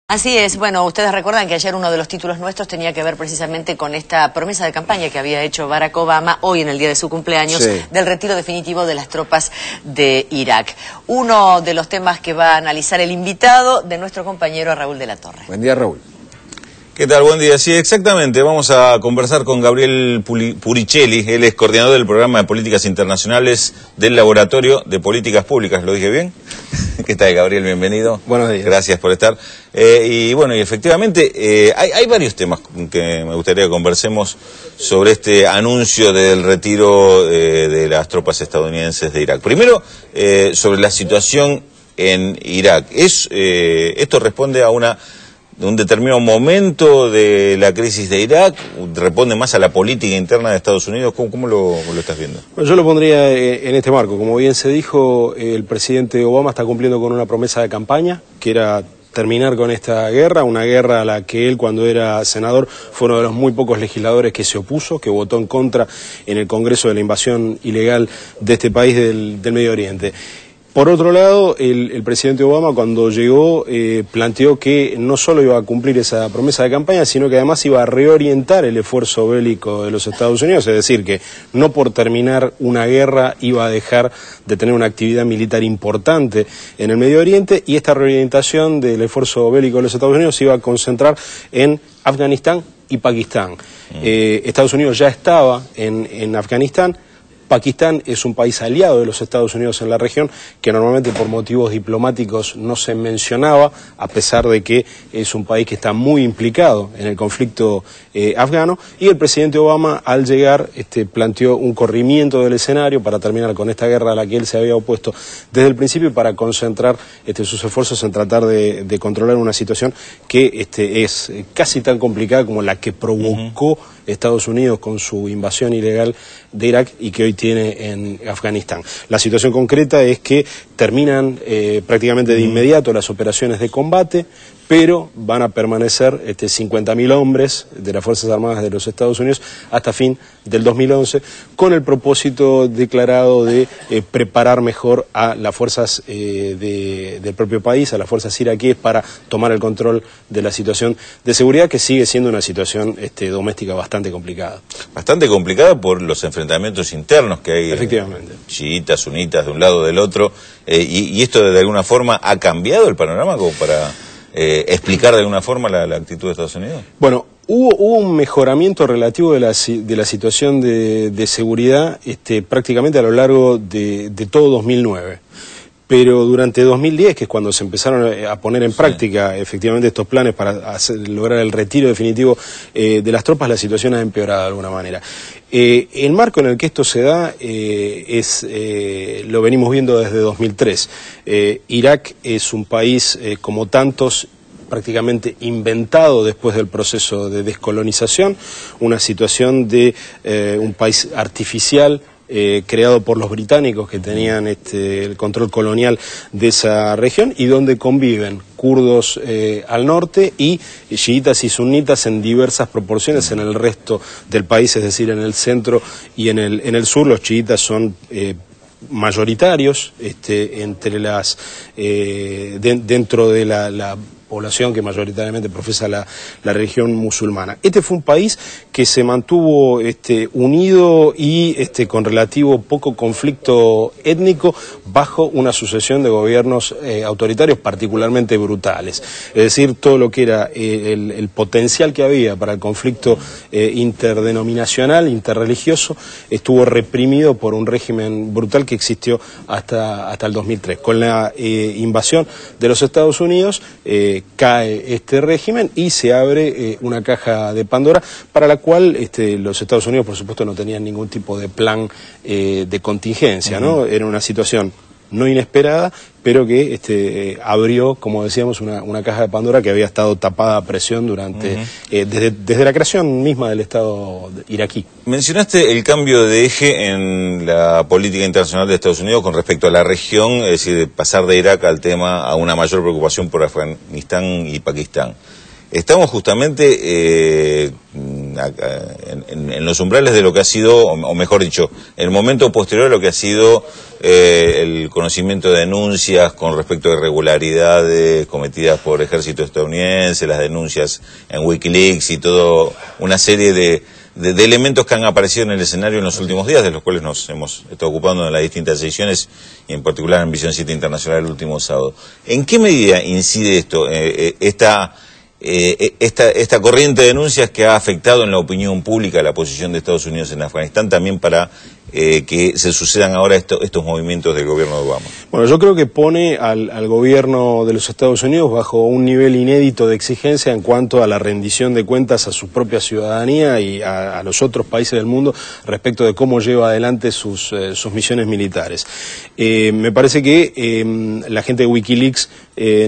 Así es, bueno, ustedes recuerdan que ayer uno de los títulos nuestros tenía que ver precisamente con esta promesa de campaña que había hecho Barack Obama hoy en el día de su cumpleaños, sí, del retiro definitivo de las tropas de Irak. Uno de los temas que va a analizar el invitado de nuestro compañero Raúl de la Torre. Buen día, Raúl. ¿Qué tal? Buen día. Sí, exactamente. Vamos a conversar con Gabriel Puricelli. Él es coordinador del programa de políticas internacionales del Laboratorio de Políticas Públicas. ¿Lo dije bien? ¿Qué tal, Gabriel? Bienvenido. Buenos días. Gracias por estar. Y bueno, y efectivamente, hay varios temas que me gustaría que conversemos sobre este anuncio del retiro de las tropas estadounidenses de Irak. Primero, sobre la situación en Irak. ¿Esto responde a un determinado momento de la crisis de Irak? ¿Responde más a la política interna de Estados Unidos? ¿Cómo lo estás viendo? Bueno, yo lo pondría en este marco. Como bien se dijo, el presidente Obama está cumpliendo con una promesa de campaña, que era terminar con esta guerra, una guerra a la que él, cuando era senador, fue uno de los muy pocos legisladores que se opuso, que votó en contra en el Congreso de la invasión ilegal de este país del Medio Oriente. Por otro lado, el presidente Obama, cuando llegó, planteó que no solo iba a cumplir esa promesa de campaña, sino que además iba a reorientar el esfuerzo bélico de los Estados Unidos, es decir, que no por terminar una guerra iba a dejar de tener una actividad militar importante en el Medio Oriente, y esta reorientación del esfuerzo bélico de los Estados Unidos se iba a concentrar en Afganistán y Pakistán. Estados Unidos ya estaba en Afganistán. Pakistán es un país aliado de los Estados Unidos en la región, que normalmente por motivos diplomáticos no se mencionaba, a pesar de que es un país que está muy implicado en el conflicto afgano, y el presidente Obama, al llegar, planteó un corrimiento del escenario para terminar con esta guerra a la que él se había opuesto desde el principio, y para concentrar sus esfuerzos en tratar de controlar una situación que es casi tan complicada como la que provocó Estados Unidos con su invasión ilegal de Irak y que hoy tiene en Afganistán. La situación concreta es que terminan prácticamente de inmediato las operaciones de combate, pero van a permanecer 50.000 hombres de las Fuerzas Armadas de los Estados Unidos hasta fin del 2011, con el propósito declarado de preparar mejor a las fuerzas del propio país, a las fuerzas iraquíes, para tomar el control de la situación de seguridad, que sigue siendo una situación doméstica bastante complicada. Bastante complicada por los enfrentamientos internos que hay. Efectivamente. Chiitas, sunitas, de un lado o del otro. Y esto de alguna forma ha cambiado el panorama como para explicar de alguna forma la actitud de Estados Unidos. Bueno, hubo un mejoramiento relativo de la situación de seguridad prácticamente a lo largo de todo 2009. Pero durante 2010, que es cuando se empezaron a poner en práctica efectivamente estos planes para lograr el retiro definitivo de las tropas, la situación ha empeorado de alguna manera. El marco en el que esto se da lo venimos viendo desde 2003. Irak es un país, como tantos, prácticamente inventado después del proceso de descolonización, una situación de un país artificial, creado por los británicos, que tenían el control colonial de esa región, y donde conviven kurdos al norte y chiitas y sunitas en diversas proporciones en el resto del país, es decir, en el centro y en el sur. Los chiitas son mayoritarios dentro de la población que mayoritariamente profesa la religión musulmana. Este fue un país que se mantuvo unido y con relativo poco conflicto étnico bajo una sucesión de gobiernos autoritarios particularmente brutales. Es decir, todo lo que era el potencial que había para el conflicto interdenominacional, interreligioso, estuvo reprimido por un régimen brutal que existió hasta el 2003. Con la invasión de los Estados Unidos, cae este régimen y se abre una caja de Pandora, para la cual los Estados Unidos, por supuesto, no tenían ningún tipo de plan de contingencia, ¿no? Era una situación no inesperada, pero que abrió, como decíamos, una caja de Pandora que había estado tapada a presión durante desde la creación misma del Estado iraquí. Mencionaste el cambio de eje en la política internacional de Estados Unidos con respecto a la región, es decir, de pasar de Irak al tema a una mayor preocupación por Afganistán y Pakistán. Estamos justamente en los umbrales de lo que ha sido, o mejor dicho, en el momento posterior a lo que ha sido el conocimiento de denuncias con respecto a irregularidades cometidas por el ejército estadounidense, las denuncias en Wikileaks y toda una serie de elementos que han aparecido en el escenario en los últimos días, de los cuales nos hemos estado ocupando en las distintas ediciones, y en particular en Visión 7 Internacional el último sábado. ¿En qué medida incide esto, esta corriente de denuncias que ha afectado en la opinión pública la posición de Estados Unidos en Afganistán, también para que se sucedan ahora estos movimientos del gobierno de Obama? Bueno, yo creo que pone al gobierno de los Estados Unidos bajo un nivel inédito de exigencia en cuanto a la rendición de cuentas a su propia ciudadanía y a los otros países del mundo respecto de cómo lleva adelante sus misiones militares. Me parece que la gente de Wikileaks,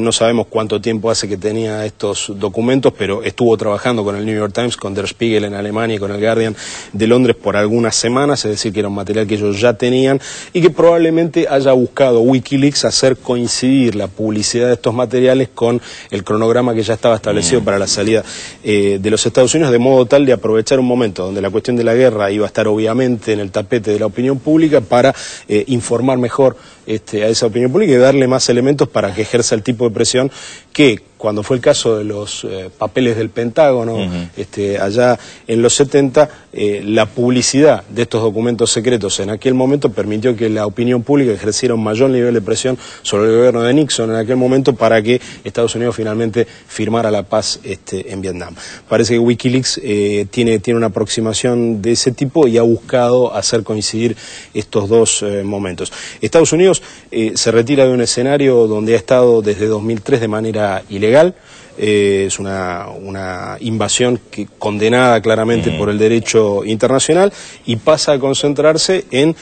no sabemos cuánto tiempo hace que tenía estos documentos, pero estuvo trabajando con el New York Times, con Der Spiegel en Alemania y con el Guardian de Londres por algunas semanas, es decir, que era un material que ellos ya tenían y que probablemente haya buscado Wikileaks hacer coincidir la publicidad de estos materiales con el cronograma que ya estaba establecido para la salida de los Estados Unidos, de modo tal de aprovechar un momento donde la cuestión de la guerra iba a estar obviamente en el tapete de la opinión pública para informar mejor a esa opinión pública y darle más elementos para que ejerza el tipo de presión que, cuando fue el caso de los papeles del Pentágono, allá en los 70, la publicidad de estos documentos secretos en aquel momento permitió que la opinión pública ejerciera un mayor nivel de presión sobre el gobierno de Nixon en aquel momento para que Estados Unidos finalmente firmara la paz en Vietnam. Parece que Wikileaks tiene una aproximación de ese tipo y ha buscado hacer coincidir estos dos momentos. Estados Unidos se retira de un escenario donde ha estado desde 2003 de manera ilegal. Es una invasión condenada claramente por el derecho internacional y pasa a concentrarse en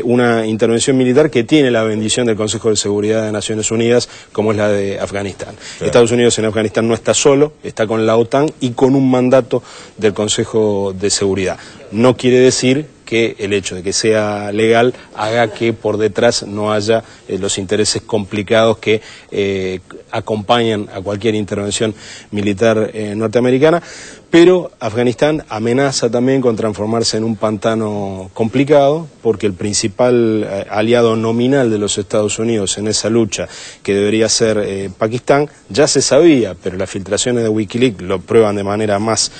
una intervención militar que tiene la bendición del Consejo de Seguridad de Naciones Unidas, como es la de Afganistán. Claro. Estados Unidos en Afganistán no está solo, está con la OTAN y con un mandato del Consejo de Seguridad. No quiere decir que el hecho de que sea legal haga que por detrás no haya los intereses complicados que acompañan a cualquier intervención militar norteamericana, pero Afganistán amenaza también con transformarse en un pantano complicado, porque el principal aliado nominal de los Estados Unidos en esa lucha, que debería ser Pakistán, ya se sabía, pero las filtraciones de Wikileaks lo prueban de manera más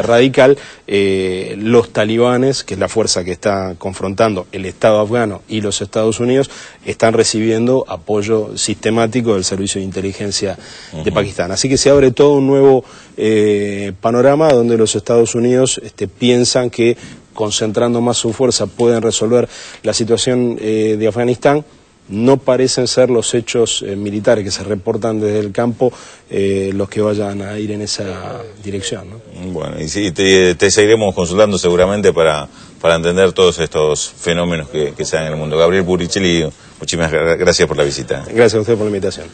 radical. Los talibanes, que es la fuerza que está confrontando el Estado afgano y los Estados Unidos, están recibiendo apoyo sistemático del Servicio de Inteligencia de Pakistán. Así que se abre todo un nuevo panorama donde los Estados Unidos piensan que concentrando más su fuerza pueden resolver la situación de Afganistán. No parecen ser los hechos militares que se reportan desde el campo los que vayan a ir en esa dirección, ¿no? Bueno, y sí, te seguiremos consultando seguramente para entender todos estos fenómenos que se dan en el mundo. Gabriel Buricelli, muchísimas gracias por la visita. Gracias a usted por la invitación.